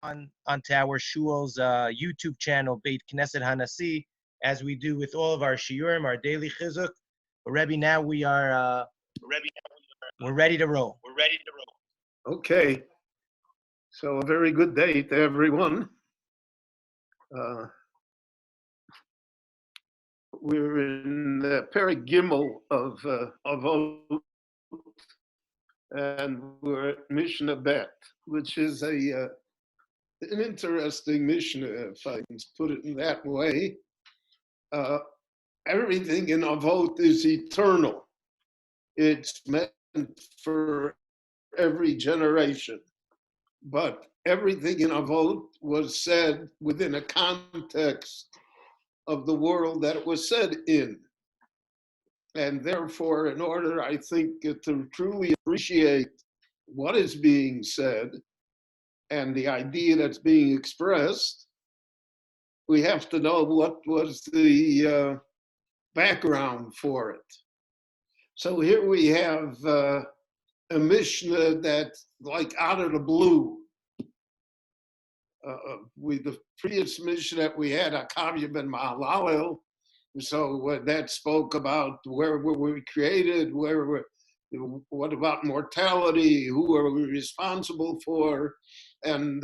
onto our shul's YouTube channel, Beit Knesset Hanasi, as we do with all of our shiurim, our daily chizuk. Rebbe, now we're ready to roll. Okay, so a very good day to everyone. We're in the Perek Gimel of Avot, and we're at Mishnah Bet, which is an interesting Mishnah, if I can put it in that way. Everything in Avot is eternal. It's meant for every generation. But everything in Avot was said within a context of the world that it was said in. And therefore, in order, I think, to truly appreciate what is being said and the idea that's being expressed, we have to know what was the background for it. So here we have a Mishnah that's like out of the blue. With the previous Mishnah that we had, Akavya ben Mahalalel, so that spoke about where were we created, what about mortality, who are we responsible for, and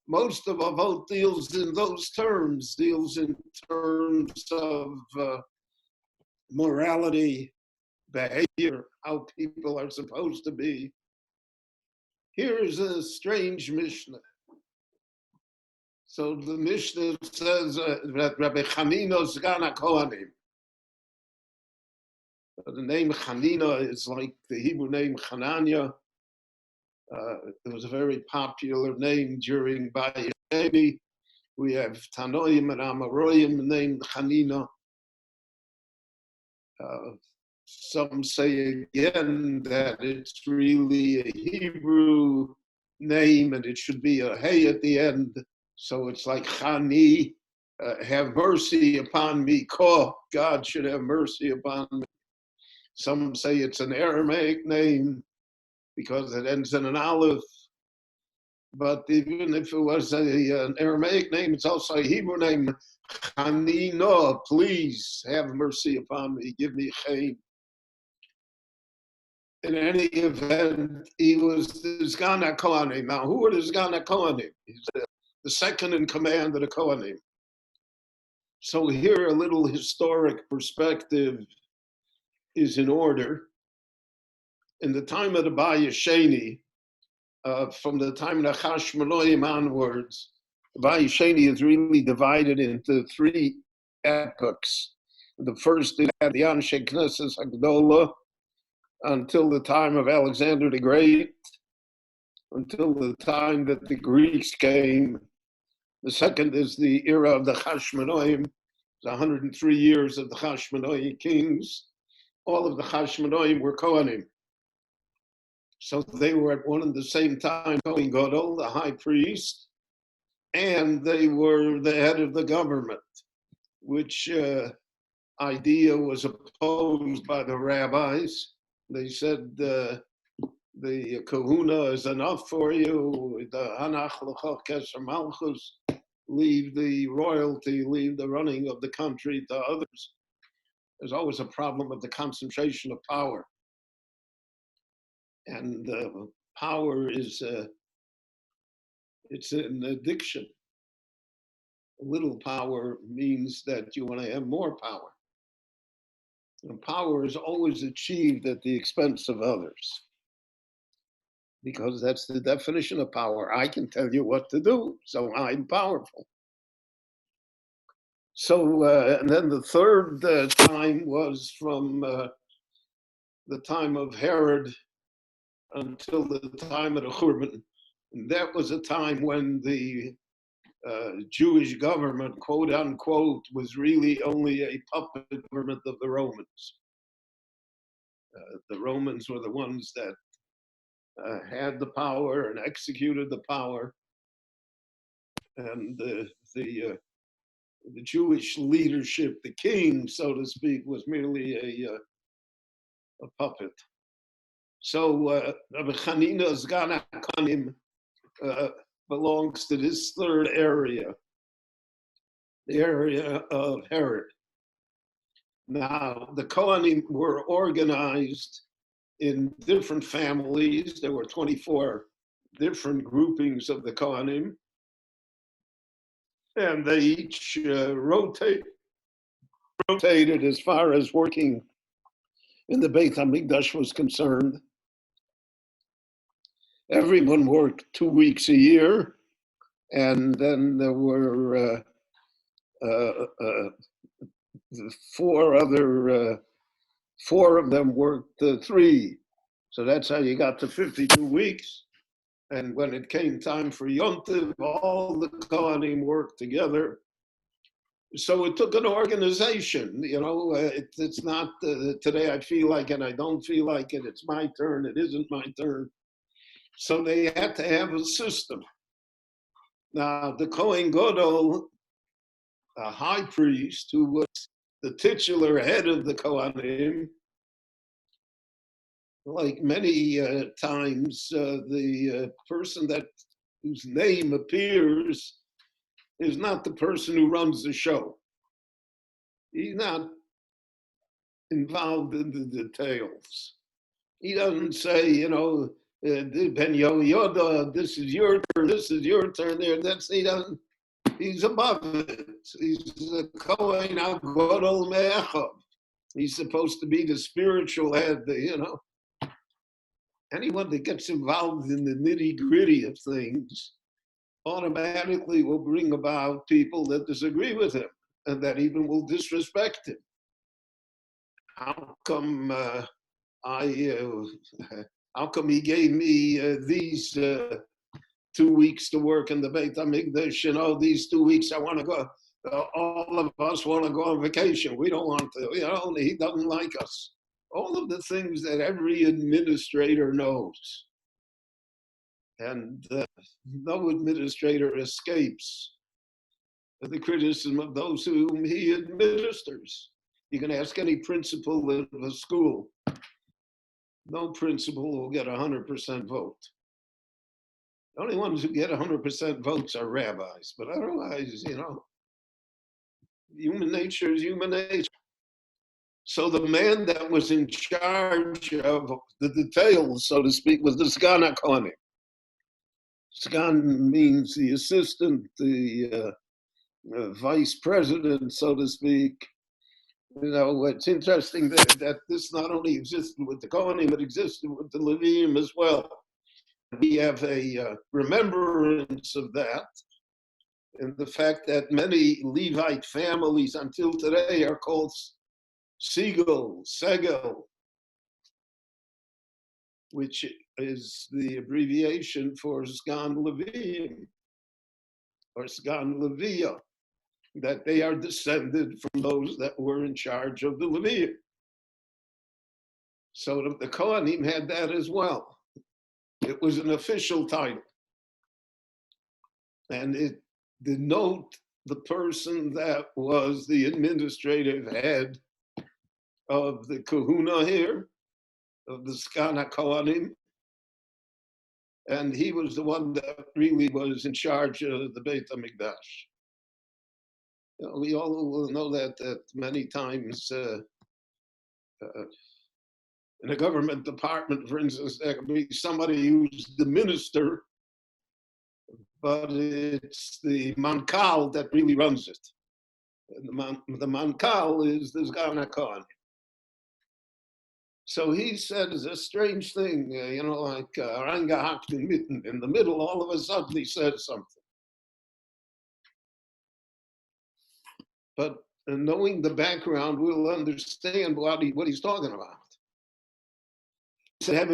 most of Avot deals in those terms, deals in terms of morality, behavior, how people are supposed to be. Here is a strange Mishnah. So the Mishnah says that Rabbi Chanina Sgan HaKohanim. The name Chanina is like the Hebrew name Hananiah. It was a very popular name during Bayesheni. We have Tanoim and Amoraim named Chanina. Some say again that it's really a Hebrew name and it should be a hey at the end. So it's like Chani, have mercy upon me, Ko, God should have mercy upon me. Some say it's an Aramaic name because it ends in an aleph. But even if it was an Aramaic name, it's also a Hebrew name. Chanino, please have mercy upon me, give me chaim. In any event, he was the Sgan HaKohanim. Now, who are the Sgan HaKohanim? He's the second in command of the Kohanim. So here a little historic perspective is in order. In the time of the Bayesheni, from the time of the Hashmonaim onwards, the Bayesheni is really divided into three epochs. The first is the Anshe Knesset Hagdola, until the time of Alexander the Great, until the time that the Greeks came. The second is the era of the Hashmonaim, 103 years of the Hashmonaim kings. All of the Hashmonaim were Kohanim. So they were at one and the same time Kohen Gadol, the high priest, and they were the head of the government, which idea was opposed by the rabbis. They said the kahuna is enough for you, the hanach l'chach keser malchus, leave the royalty, leave the running of the country to others. There's always a problem of the concentration of power. And power is, it's an addiction. Little power means that you want to have more power. And power is always achieved at the expense of others, because that's the definition of power. I can tell you what to do, so I'm powerful. So, and then the third time was from the time of Herod until the time of the Churban. And that was a time when the Jewish government, quote unquote, was really only a puppet government of the Romans. The Romans were the ones that had the power and executed the power. And the Jewish leadership, the king, so to speak, was merely a puppet. So Rabbi Chanina Sgan HaKohanim belongs to this third area, the area of Herod. Now, the Kohanim were organized in different families. There were 24 different groupings of the Kohanim, and they each rotated as far as working in the Beit HaMikdash was concerned. Everyone worked 2 weeks a year, and then there were four of them worked 3. So that's how you got to 52 weeks. And when it came time for Yom Tov, all the Kohanim worked together. So it took an organization, it's not today I feel like it, I don't feel like it, it's my turn, it isn't my turn. So they had to have a system. Now, the Kohen Gadol, a high priest who was the titular head of the Kohanim, like many times, the person whose name appears is not the person who runs the show. He's not involved in the details. He doesn't say, Ben Yoda, this is your turn, this is your turn there. He's above it. He's a Kohen HaGadol Me'echad. He's supposed to be the spiritual head, Anyone that gets involved in the nitty-gritty of things automatically will bring about people that disagree with him and that even will disrespect him. How come how come he gave me these 2 weeks to work in the Beit HaMikdash? These 2 weeks I want to go. All of us want to go on vacation. We don't want to. He doesn't like us. All of the things that every administrator knows. And no administrator escapes the criticism of those whom he administers. You can ask any principal of a school. No principal will get 100% vote. The only ones who get 100% votes are rabbis. But otherwise, human nature is human nature. So the man that was in charge of the details, so to speak, was the Sgan HaKohanim. Sgan means the assistant, the vice president, so to speak. It's interesting that this not only existed with the Kohanim, it existed with the Leviim as well. We have a remembrance of that, and the fact that many Levite families until today are called Segel, which is the abbreviation for Sgan Leviim, or Sgan Levia, that they are descended from those that were in charge of the Leviim. So the Kohanim had that as well. It was an official title. And it denoted the person that was the administrative head of the kahuna here, of the Sgan HaKohanim. And he was the one that really was in charge of the Beit HaMikdash. We all know that many times in a government department, for instance, there can be somebody who's the minister, but it's the mankal that really runs it. And the mankal is the Sgan HaKohanim. So he said, it's a strange thing, like Rangahakt in the middle, all of a sudden he said something. But knowing the background, we'll understand what he's talking about. He said,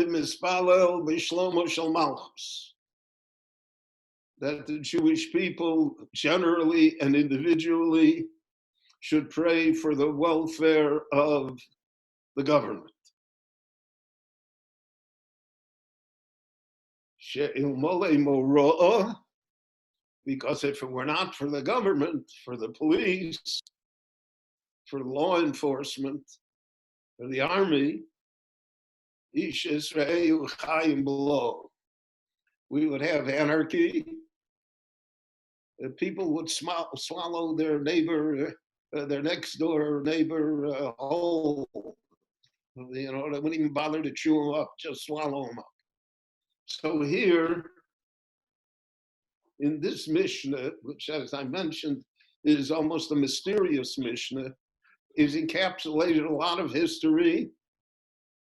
that the Jewish people generally and individually should pray for the welfare of the government. Because if it were not for the government, for the police, for law enforcement, for the army, we would have anarchy People would swallow their neighbor, their next door neighbor whole. They wouldn't even bother to chew them up, just swallow them up. So here, in this Mishnah, which, as I mentioned, is almost a mysterious Mishnah, is encapsulated a lot of history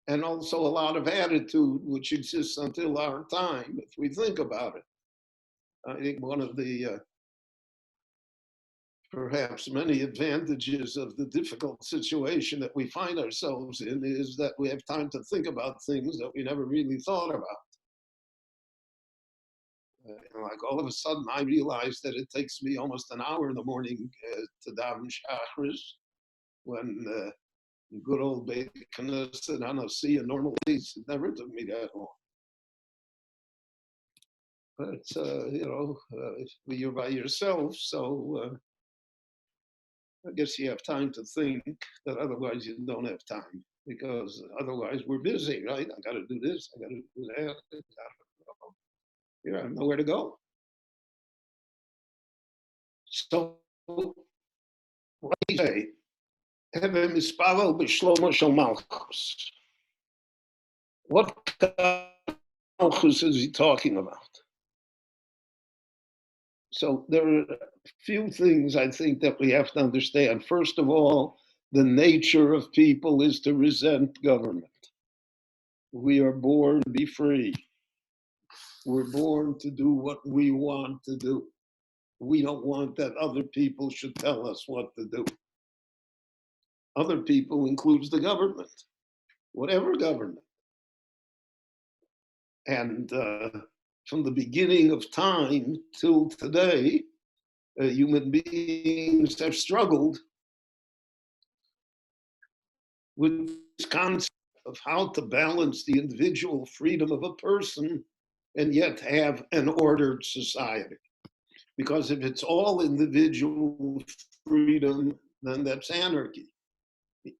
and also a lot of attitude, which exists until our time, if we think about it. I think one of the perhaps many advantages of the difficult situation that we find ourselves in is that we have time to think about things that we never really thought about. Like all of a sudden, I realized that it takes me almost an hour in the morning to daven Shachris, when good old Beit Knesset Hanassi in normal days, it never took me that long. But you're by yourself, so I guess you have time to think that otherwise you don't have time, because otherwise we're busy, right? I got to do this, I got to do that. I have nowhere to go. So, what do you say? What Malchus is he talking about? So there are a few things I think that we have to understand. First of all, the nature of people is to resent government. We are born to be free. We're born to do what we want to do. We don't want that other people should tell us what to do. Other people includes the government, whatever government. And from the beginning of time till today, human beings have struggled with this concept of how to balance the individual freedom of a person and yet have an ordered society. Because if it's all individual freedom, then that's anarchy.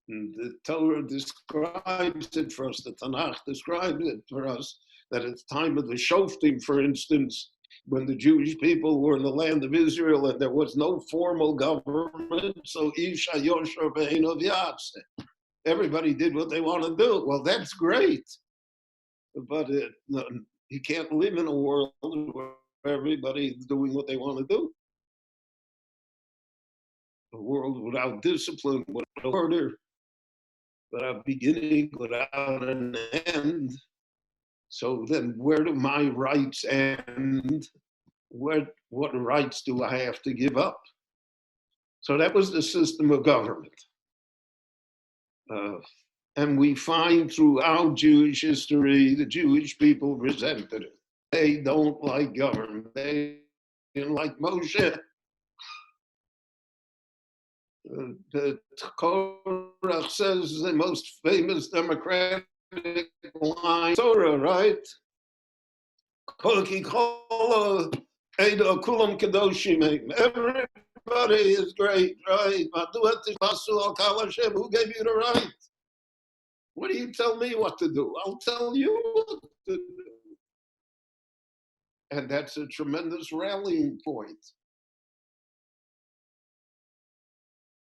And the Torah describes it for us, the Tanakh describes it for us, that at the time of the Shoftim, for instance, when the Jewish people were in the land of Israel and there was no formal government, so Isha Yosher Be'enov Yatse. Everybody did what they want to do. Well, that's great, but you can't live in a world where everybody's doing what they want to do. A world without discipline, without order, without beginning, without an end. So then where do my rights end? What rights do I have to give up? So that was the system of government. And we find throughout Jewish history, the Jewish people resented it. They don't like government. They didn't like Moshe. The Korach says the most famous democratic line, Torah, right? Everybody is great, right? Who gave you the right? What do you tell me what to do? I'll tell you what to do. And that's a tremendous rallying point.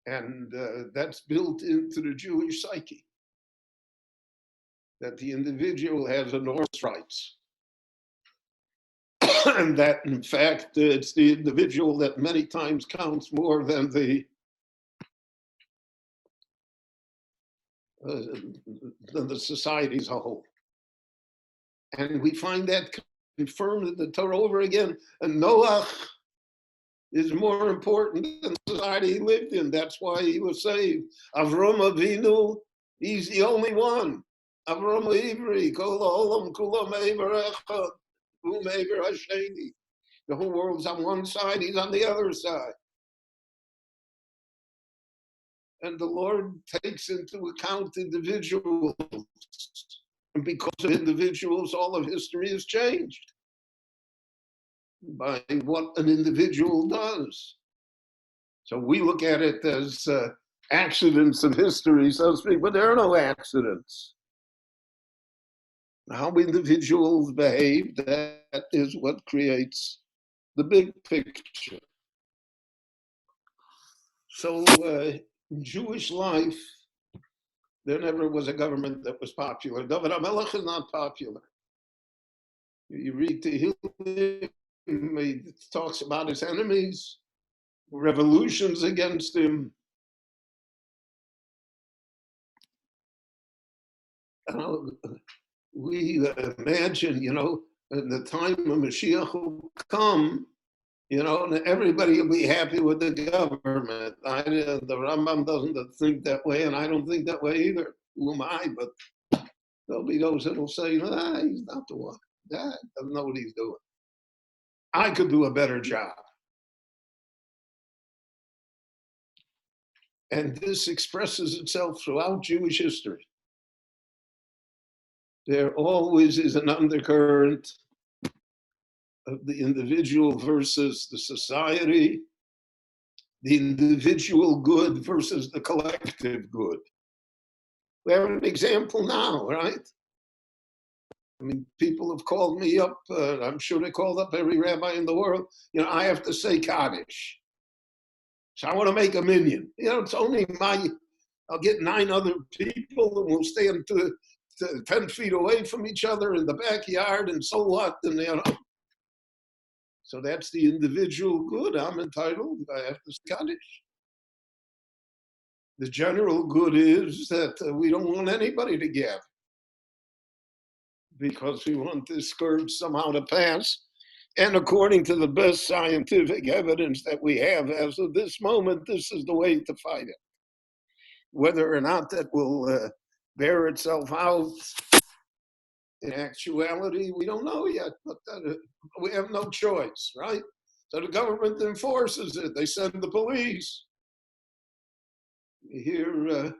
And that's built into the Jewish psyche, that the individual has enormous rights. And that, in fact, it's the individual that many times counts more than the society as a whole. And we find that confirmed in the Torah over again. And Noach is more important than the society he lived in. That's why he was saved. Avram Avinu, he's the only one. Avram Ivri, Kol Olam Kulam Eber Echad, Kum Eber Hasheni. The whole world's on one side, he's on the other side. And the Lord takes into account individuals. And because of individuals, all of history has changed by what an individual does. So we look at it as accidents of history, so to speak, but there are no accidents. How individuals behave, that is what creates the big picture. So in Jewish life, there never was a government that was popular. David HaMelech is not popular. You read Tehillim, he talks about his enemies, revolutions against him. We imagine, in the time of Mashiach will come, and everybody will be happy with the government. The Rambam doesn't think that way, and I don't think that way either. Who am I? But there'll be those that will say, he's not the one. That doesn't know what he's doing. I could do a better job. And this expresses itself throughout Jewish history. There always is an undercurrent of the individual versus the society, the individual good versus the collective good. We have an example now, right? I mean, people have called me up. I'm sure they called up every rabbi in the world. I have to say Kaddish. So I want to make a minyan. It's only I'll get 9 other people and we'll stand to 10 feet away from each other in the backyard, and so what? And so that's the individual good. I'm entitled. I have to say Kaddish. The general good is that we don't want anybody to gather because we want this scourge somehow to pass. And according to the best scientific evidence that we have as of this moment, this is the way to fight it. Whether or not that will bear itself out in actuality, we don't know yet, but we have no choice, right? So the government enforces it. They send the police. Here,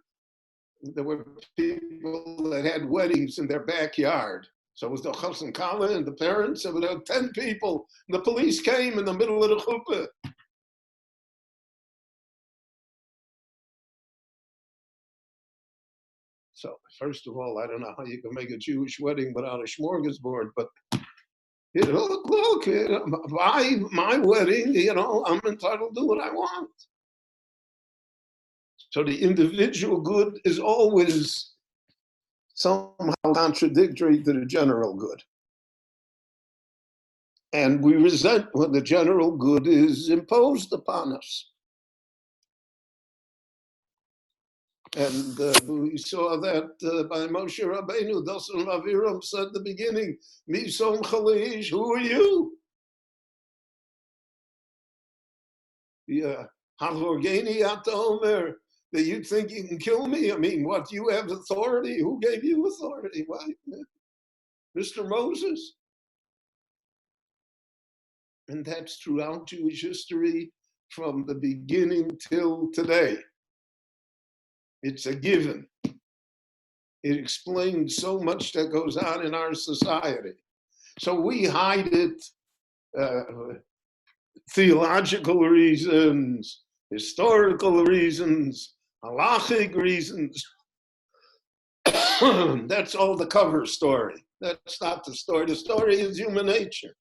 there were people that had weddings in their backyard. So it was the chas and kala and the parents, and there were 10 people. And the police came in the middle of the chuppah. So first of all, I don't know how you can make a Jewish wedding without a smorgasbord, but look, my wedding, I'm entitled to do what I want. So the individual good is always somehow contradictory to the general good. And we resent when the general good is imposed upon us. And we saw that by Moshe Rabbeinu, Dasan Aviram said at the beginning, Misom Chalish, who are you? Yeah, Havorgeni Ata Omer, that you think you can kill me? I mean, what, you have authority? Who gave you authority? Why? Mr. Moses? And that's throughout Jewish history from the beginning till today. It's a given. It explains so much that goes on in our society. So we hide it, theological reasons, historical reasons, halachic reasons. That's all the cover story. That's not the story. The story is human nature.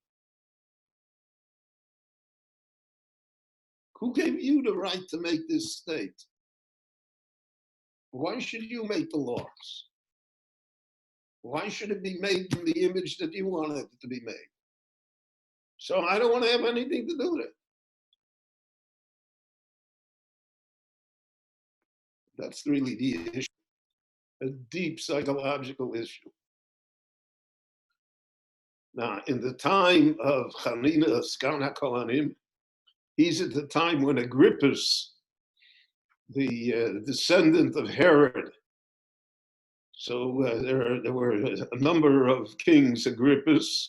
Who gave you the right to make this state? Why should you make the laws? Why should it be made in the image that you want it to be made? So I don't want to have anything to do with it. That's really the issue, a deep psychological issue. Now, in the time of Chanina Skana Kohanim, he's at the time when Agrippus, the descendant of Herod, so there were a number of kings, Agrippus.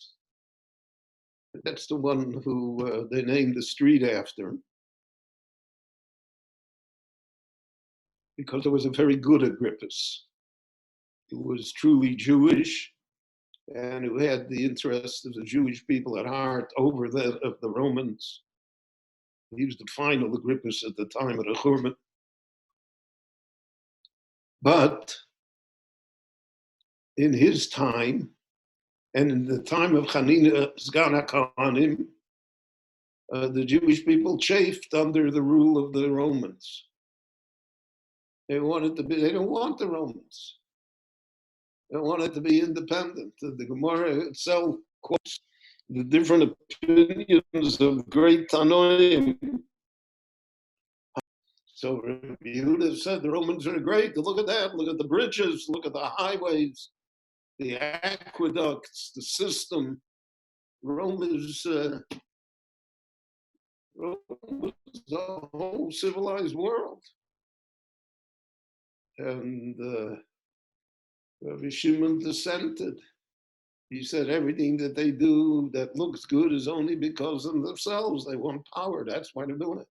That's the one who they named the street after, because there was a very good Agrippus who was truly Jewish and who had the interests of the Jewish people at heart over that of the Romans. He was the final Agrippus at the time of the Churban. But in his time, and in the time of Chanina Sgana Kohanim, The Jewish people chafed under the rule of the Romans. They don't want the Romans. They want it to be independent. The Gemara itself quotes the different opinions of great Tanoim. So Rabbi Yehuda said the Romans are great. Look at that. Look at the bridges. Look at the highways, the aqueducts, the system. Rome is the whole civilized world. And Rabbi Shimon dissented. He said everything that they do that looks good is only because of themselves. They want power. That's why they're doing it.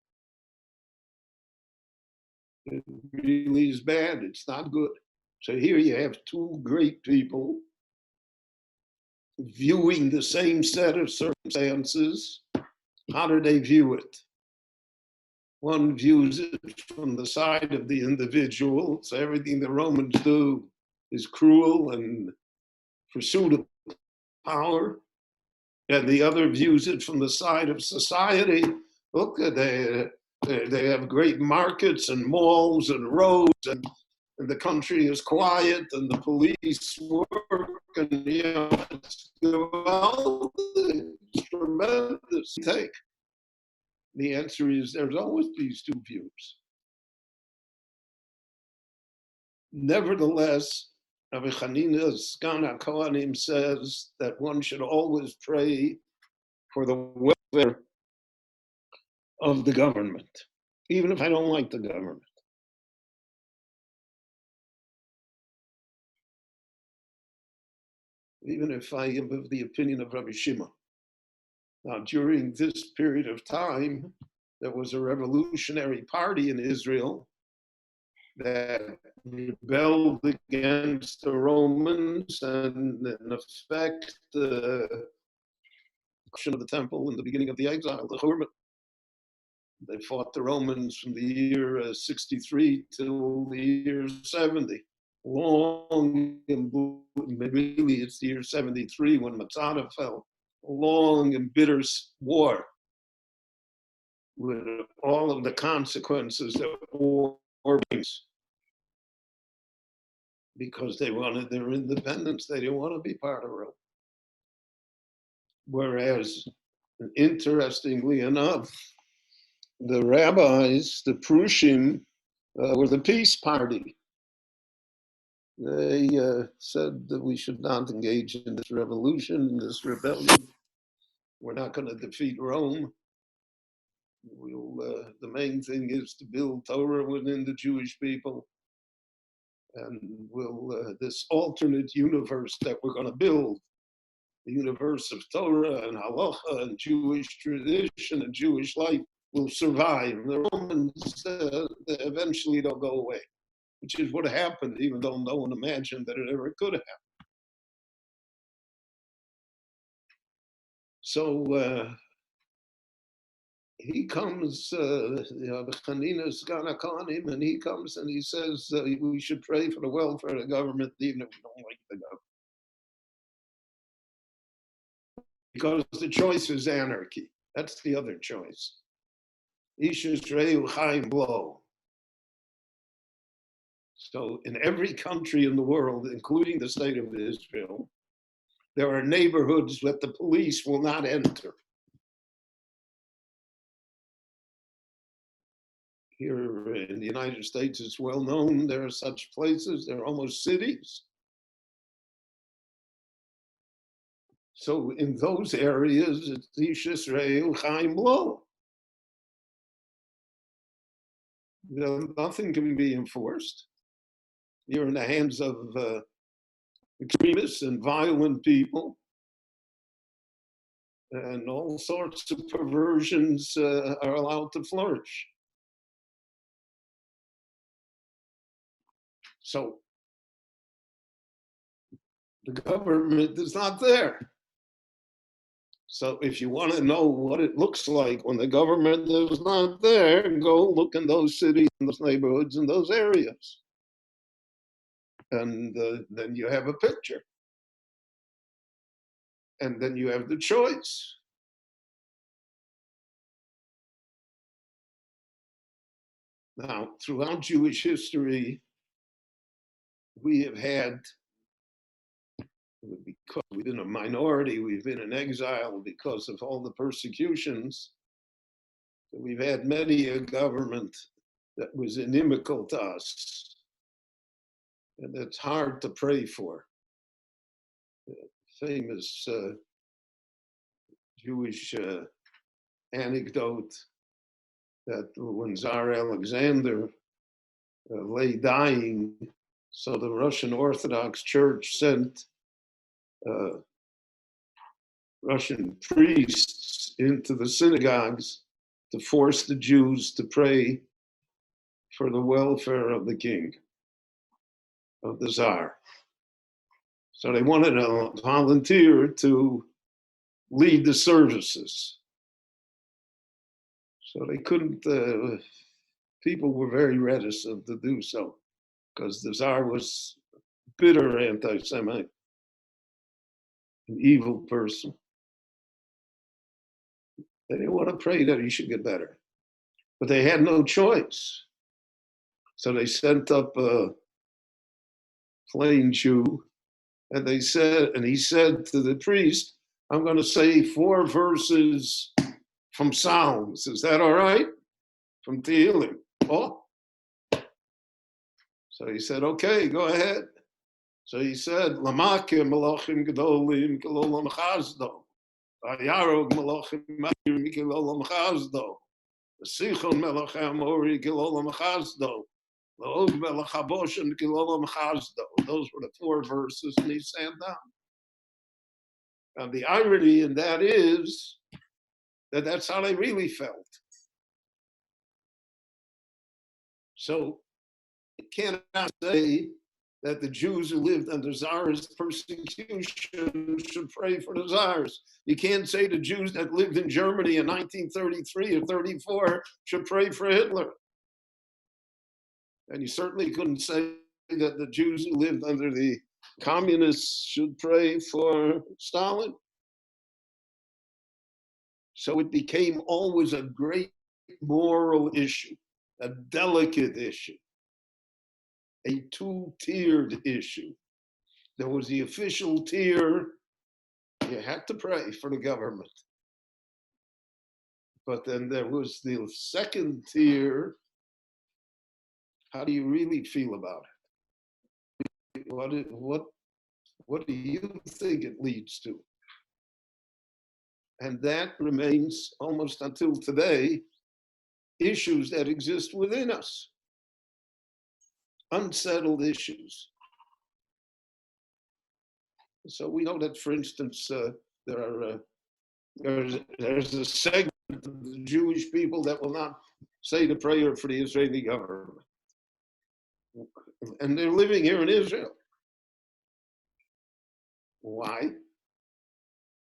It really is bad. It's not good. So here you have two great people viewing the same set of circumstances. How do they view it? One views it from the side of the individual. So everything the Romans do is cruel and pursuit of power. And the other views it from the side of society. Look, they have great markets and malls and roads, and the country is quiet, and the police work, and it's tremendous take. The answer is there's always these two views. Nevertheless, Rabbi Chanina Sgan HaKohanim says that one should always pray for the welfare of the government, even if I don't like the government. Even if I am of the opinion of Rabbi Shimon. Now, during this period of time, there was a revolutionary party in Israel that rebelled against the Romans and in effect the destruction of the temple in the beginning of the exile, the Churban. They fought the Romans from the year 63 till the year 70. Long and really it's the year 73 when Masada fell. A long and bitter war with all of the consequences that war brings. Because they wanted their independence. They didn't want to be part of Rome. Whereas, interestingly enough, the rabbis, the Prushim, were the peace party. They said that we should not engage in this revolution, in this rebellion. We're not going to defeat Rome. The main thing is to build Torah within the Jewish people. And this alternate universe that we're going to build, the universe of Torah and halacha and Jewish tradition and Jewish life, will survive. The Romans eventually don't go away, which is what happened, even though no one imagined that it ever could have happened. So he comes, the Chanina Sgan HaKohanim, and he comes and he says we should pray for the welfare of the government, even if we don't like the government. Because the choice is anarchy. That's the other choice. So in every country in the world, including the state of Israel, there are neighborhoods that the police will not enter. Here in the United States, it's well known there are such places. They're almost cities. So in those areas, it's Ish Yisrael Chaim Lo. Nothing can be enforced. You're in the hands of extremists and violent people. And all sorts of perversions are allowed to flourish. So the government is not there. So if you want to know what it looks like when the government is not there, go look in those cities, in those neighborhoods, in those areas. And then you have a picture. And then you have the choice. Now, throughout Jewish history, we have had, because we've been a minority, we've been in exile because of all the persecutions, we've had many a government that was inimical to us, and it's hard to pray for. The famous Jewish anecdote that when Tsar Alexander lay dying, so the Russian Orthodox Church sent Russian priests into the synagogues to force the Jews to pray for the welfare of the king, of the Tsar. So they wanted a volunteer to lead the services. So they couldn't, people were very reticent to do so because the Tsar was bitter anti-Semite, an evil person. They didn't want to pray that he should get better, but they had no choice. So they sent up a plain Jew, and he said to the priest, "I'm going to say 4 verses from Psalms. Is that all right? From Tehillim." Oh. So he said, "Okay, go ahead." So he said, "Lamakim malachim gedolim kilolam chazdo, vayarog malachim ma'ir mikilolam chazdo, v'sichon melach ha'amori kilolam chazdo, v'og melach haboshen kilolam chazdo." Those were the 4 verses, and he sat down. Now the irony in that is that that's how they really felt. So you cannot say that the Jews who lived under Tsarist persecution should pray for the Tsars. You can't say the Jews that lived in Germany in 1933 or 34 should pray for Hitler. And you certainly couldn't say that the Jews who lived under the communists should pray for Stalin. So it became always a great moral issue, a delicate issue, a 2-tiered issue. There was the official tier, you had to pray for the government. But then there was the second tier, how do you really feel about it? What do you think it leads to? And that remains, almost until today, issues that exist within us, unsettled issues. So we know that, for instance, there's a segment of the Jewish people that will not say the prayer for the Israeli government. And they're living here in Israel. Why?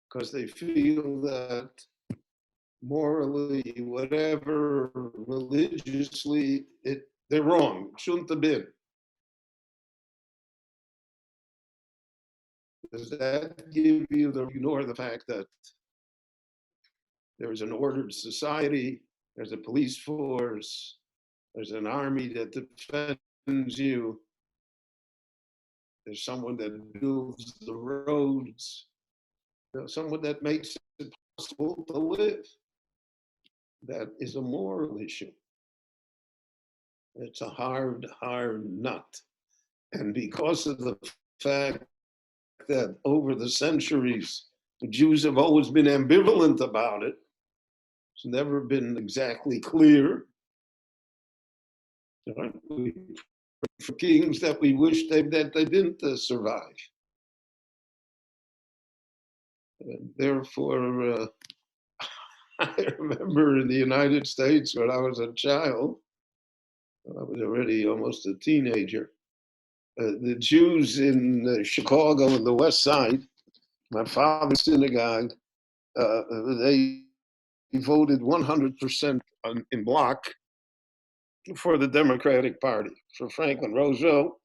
Because they feel that morally, whatever, religiously, they're wrong. It shouldn't have been. Does that give you ignore the fact that there's an ordered society, there's a police force, there's an army that defends you, there's someone that builds the roads, there's someone that makes it possible to live. That is a moral issue. It's a hard nut. And because of the fact that over the centuries, the Jews have always been ambivalent about it, it's never been exactly clear. For kings that we wish that they didn't survive. And therefore, I remember in the United States when I was a child, I was already almost a teenager, the Jews in Chicago on the West Side, my father's synagogue, they voted 100% in block for the Democratic Party, for Franklin Roosevelt,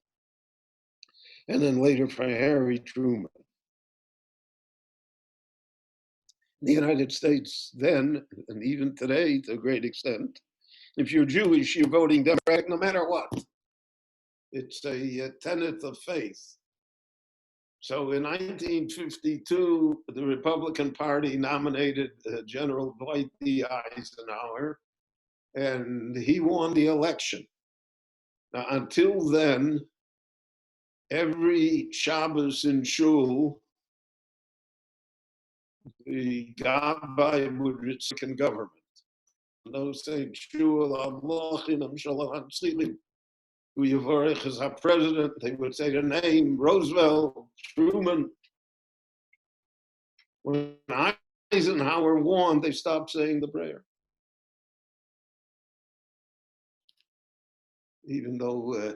and then later for Harry Truman. The United States then, and even today to a great extent, If you're Jewish, you're voting Democratic no matter what. It's a tenet of faith. So in 1952, the Republican Party nominated General Dwight D. Eisenhower, and he won the election. Now, until then, every Shabbos in shul, the Gabbai would resign government. Those saying shul Avlochin Shalom Tzilin, who Yivorech as our president, they would say the name Roosevelt, Truman. When Eisenhower won, they stopped saying the prayer. Even though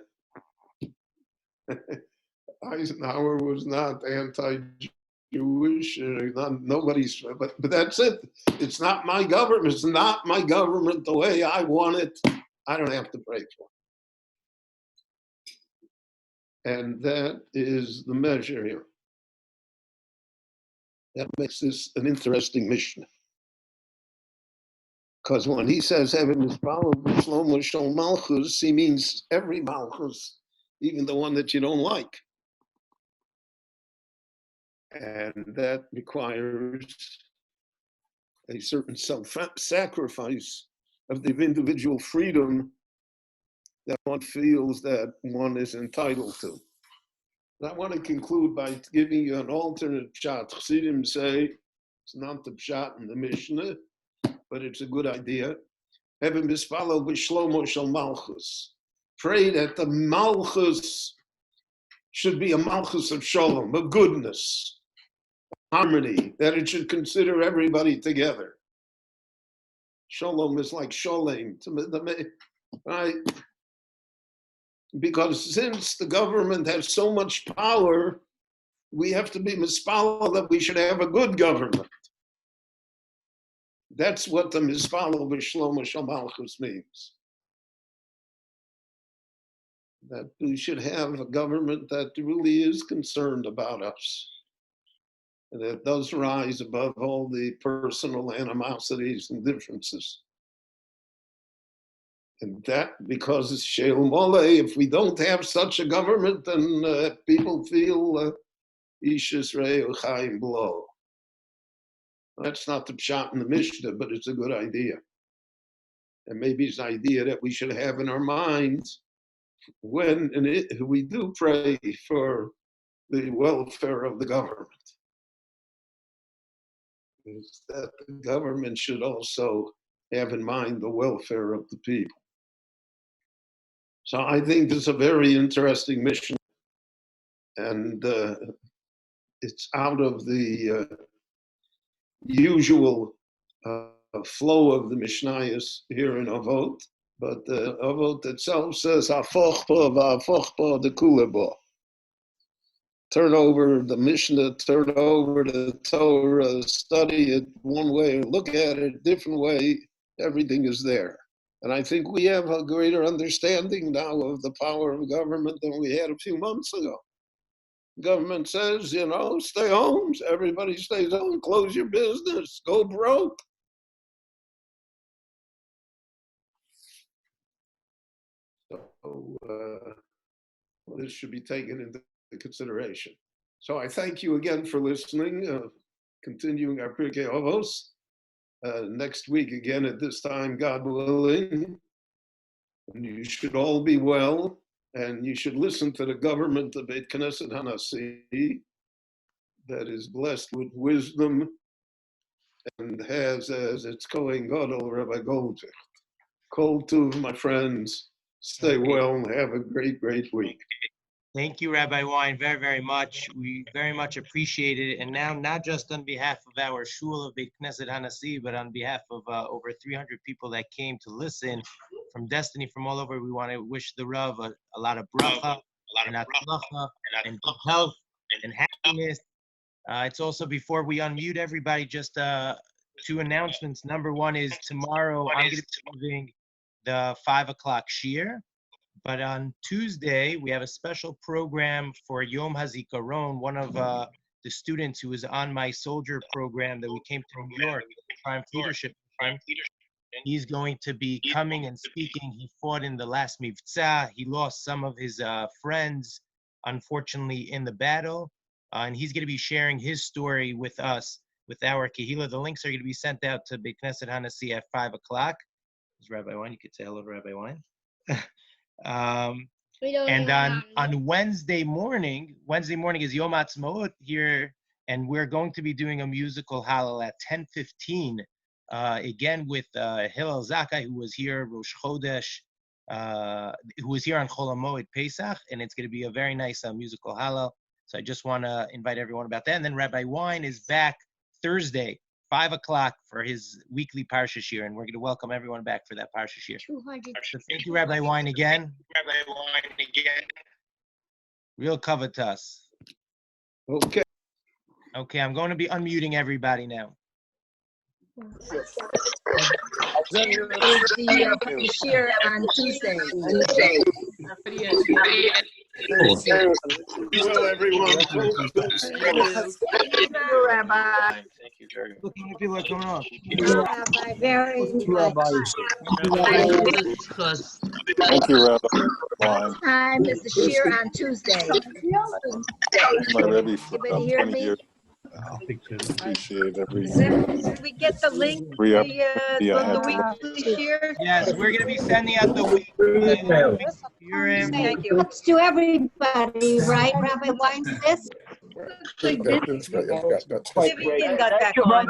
Eisenhower was not anti-Jewish, nobody's, but that's it. It's not my government. It's not my government the way I want it. I don't have to pray for it. And that is the measure here. That makes this an interesting Mishnah. Because when he says heaven is power, Shlomo Shel Malchus, he means every Malchus, even the one that you don't like. And that requires a certain self-sacrifice of the individual freedom that one feels that one is entitled to. And I want to conclude by giving you an alternate pshat. Chassidim say it's not the pshat in the Mishnah, but it's a good idea. Heaven misfalo b'shlomo shel malchus. Pray that the malchus should be a malchus of shalom, of goodness, harmony, that it should consider everybody together. Shalom is like sholem, right? Because since the government has so much power, we have to be mispalo that we should have a good government. That's what the mispalo b'shlomo shel malchus means. That we should have a government that really is concerned about us, and that does rise above all the personal animosities and differences. And that, because it's Sheil Mole, if we don't have such a government, then people feel Ish Yisrael Chaim Blo. That's not the pshat in the Mishnah, but it's a good idea. And maybe it's an idea that we should have in our minds when we do pray for the welfare of the government. Is that the government should also have in mind the welfare of the people. So I think this is a very interesting mission, and it's out of the usual flow of the Mishnayos here in Avot, but Avot itself says, "Hafochpa v'hafochpa dekulebo." Turn over the Mishnah, turn over the Torah, study it one way, look at it a different way, everything is there. And I think we have a greater understanding now of the power of government than we had a few months ago. Government says, stay home, everybody stays home, close your business, go broke. So this should be taken into consideration. So I thank you again for listening, continuing our Pirkei Avot. Next week again at this time, God willing. And you should all be well, and you should listen to the government of Beit Knesset Hanasi that is blessed with wisdom and has as its Kohen Gadol, Rabbi Goldberg. Kol Tuv, my friends. Stay well and have a great, great week. Thank you, Rabbi Wein, very, very much. We very much appreciate it. And now, not just on behalf of our shul of Beit Knesset Hanasi, but on behalf of over 300 people that came to listen from Destiny, from all over, we want to wish the Rav a lot of bracha, and atzlacha, and good health, and happiness. It's also, before we unmute everybody, just 2 announcements. Number one is tomorrow I'm going to be giving the 5 o'clock shiur. But on Tuesday, we have a special program for Yom HaZikaron, one of the students who was on my soldier program that we came to New York, Triumph Leadership. He's going to be coming and speaking. He fought in the last mivtza. He lost some of his friends, unfortunately, in the battle. And he's going to be sharing his story with us, with our Kehillah. The links are going to be sent out to Beit Knesset Hanassi at 5 o'clock. Rabbi Wein, you could say hello to Rabbi Wein. And on Wednesday morning is Yom Ha'atzmaut here, and we're going to be doing a musical Hallel at 10:15. Again with Hillel Zakai, who was here, Rosh Chodesh, who was here on Chol HaMoed Pesach, and it's going to be a very nice musical Hallel. So I just want to invite everyone about that. And then Rabbi Wein is back Thursday, 5 o'clock for his weekly Parsha shiur, and we're going to welcome everyone back for that Parsha shiur. So thank you, Rabbi Wein, again. Real kavod to us. Okay. Okay, I'm going to be unmuting everybody now. The shiur on Tuesday. Well, everyone. Thank you, Rabbi. Thank you very much. Look how many people are coming off. Rabbi, very much. Thank you, Rabbi. Time is the shiur on Tuesday. My Rebbe for Everybody about hear 20 me? years. Appreciate every Did we get the link to free up. the weekly shiur? Yes, we're going to be sending out the weekly shiurim. Thank you. It's to everybody, right? Rabbi Wein says? Vivian got back on.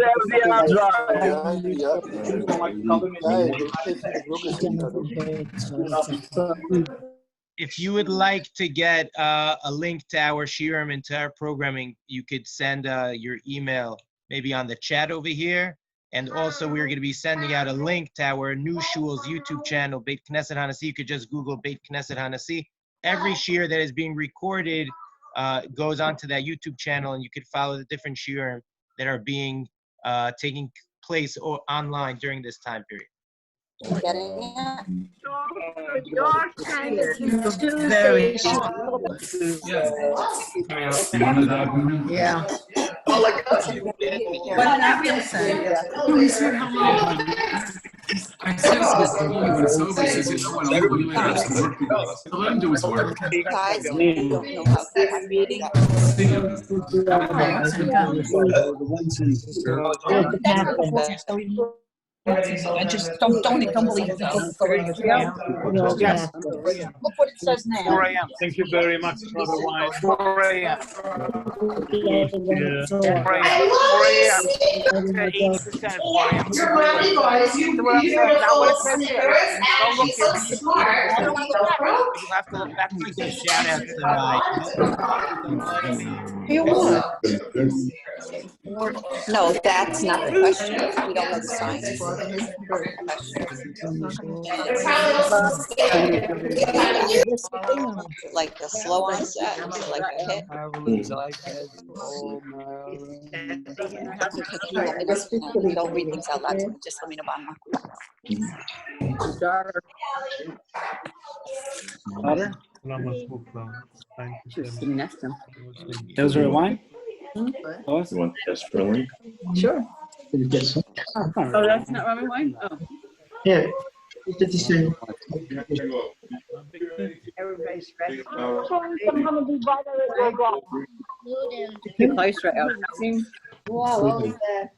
If you would like to get a link to our shiurim and to our programming, you could send your email maybe on the chat over here. And also, we're going to be sending out a link to our new shul's YouTube channel, Beit Knesset Hanassi. You could just Google Beit Knesset Hanassi. Every shiur that is being recorded goes onto that YouTube channel, and you could follow the different shiurim that are being taking place online during this time period. Getting it? Your time is Tuesday. Yeah. What did Abiel say? He said hello. I said hello to you, and so he says, you know what, I'll call you later, I have some work to do. So let him do his work. Guys, I don't know how to have meeting. See him. I just don't believe this. Look what it says now. 4 a.m. Thank you very much, Rabbi Wein. 4 a.m. 4 a.m. 80% at 4 a.m. Not what it says here. Don't look here. You have to look back. Shout out to my. You what? No, that's not the question. We don't know the science for it. It's the question. Like a slow onset, like a hit. We don't read things out loud. So just let me know about Those are wine? You want test for a link? Sure. Oh, that's not Rabbi Wein? Oh. Yeah. It's the same. Everybody's ready. Keep close right out. Wow, what was that?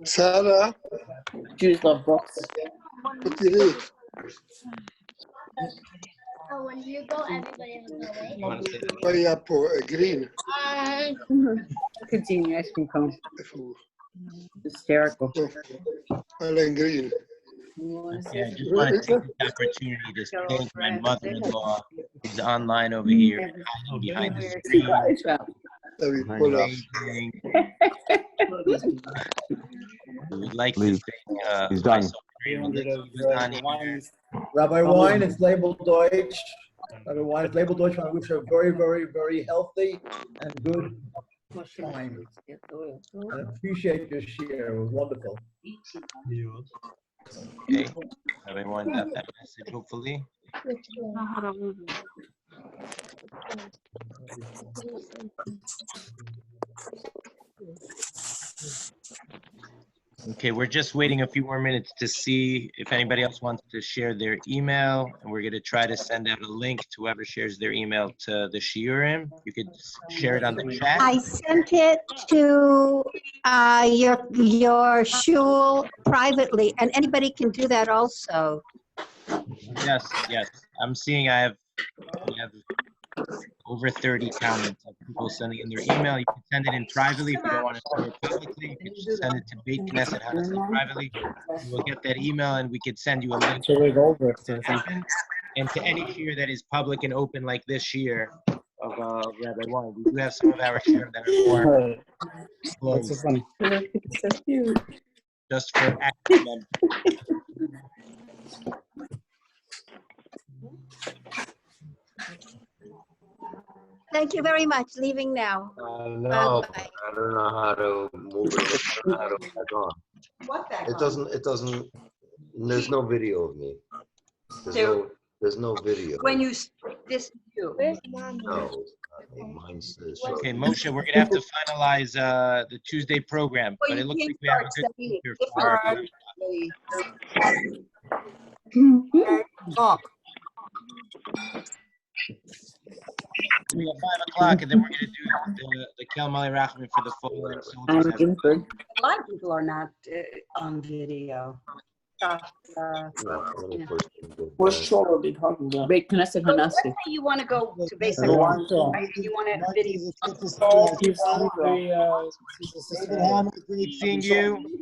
Sarah, Jews love books. what do you read? Oh, when you go, everybody has to wait. Pineapple, green. Continue ice cream cone. Hysterical. Alan Green. Okay, I just want to take this opportunity to thank my mother-in-law, who's online over here, behind the screen. Amazing. We would like to thank He's done. Rabbi Wein, it's labeled Deutsch. Rabbi Wein, it's labeled Deutsch. I wish her very, very, very healthy and good time. I appreciate your share. It was wonderful. Okay, everyone got that message, hopefully. Okay, we're just waiting a few more minutes to see if anybody else wants to share their email, and we're going to try to send out a link to whoever shares their email to the shiurim. You could share it on the chat. I sent it to your shul privately, and anybody can do that also. Yes, yes. I'm seeing we have over 30 comments of people sending in their email. You can send it in privately if you don't want to share it publicly. You can just send it to Beit Knesset Hanasi privately. You will get that email, and we could send you a link to and to any shiur that is public and open like this shiur of Rabbi Wein. We do have some of our shiur that are more closed. That's so funny. It's so cute. Just for active members. Thank you very much. Leaving now. No, Bye-bye. I don't know how to move it. I don't know how to back on. What back It doesn't, there's no video of me. There's no video. When you, this you. No, mine says. Okay, Moshe, we're gonna have to finalize the Tuesday program, Well, but you it looks can't like we have a start good saying speaker it. for Talk. we have 5 o'clock, and then we're gonna do the Kel Malei Rachamim for the following soldiers. A lot of people are not on video. Wait, Knesset So let's Hanasi. say you want to go to basic, Everyone. right? And you want to video. David Hammer, great seeing you.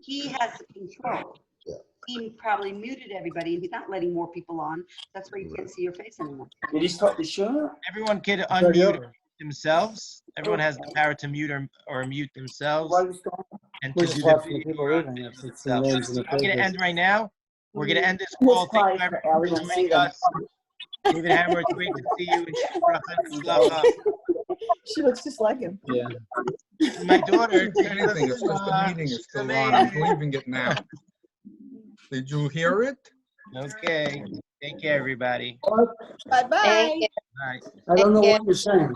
He has control. Yeah. He probably muted everybody, and he's not letting more people on. That's why you can't see your face anymore. Did he start the show? Everyone can unmute themselves. Everyone has the power to mute or mute themselves and to do the video themselves. I'm going to end right now. We're going to end this call. Thank you everyone for joining us. David Hammer, it's great to see you. She looks just like him. Yeah. My daughter. Anything, it's just the meeting is still on. I'm leaving it now. Did you hear it? Okay. Take care, everybody. Bye-bye. Thank you. Bye. I don't know Thank you. what you're saying.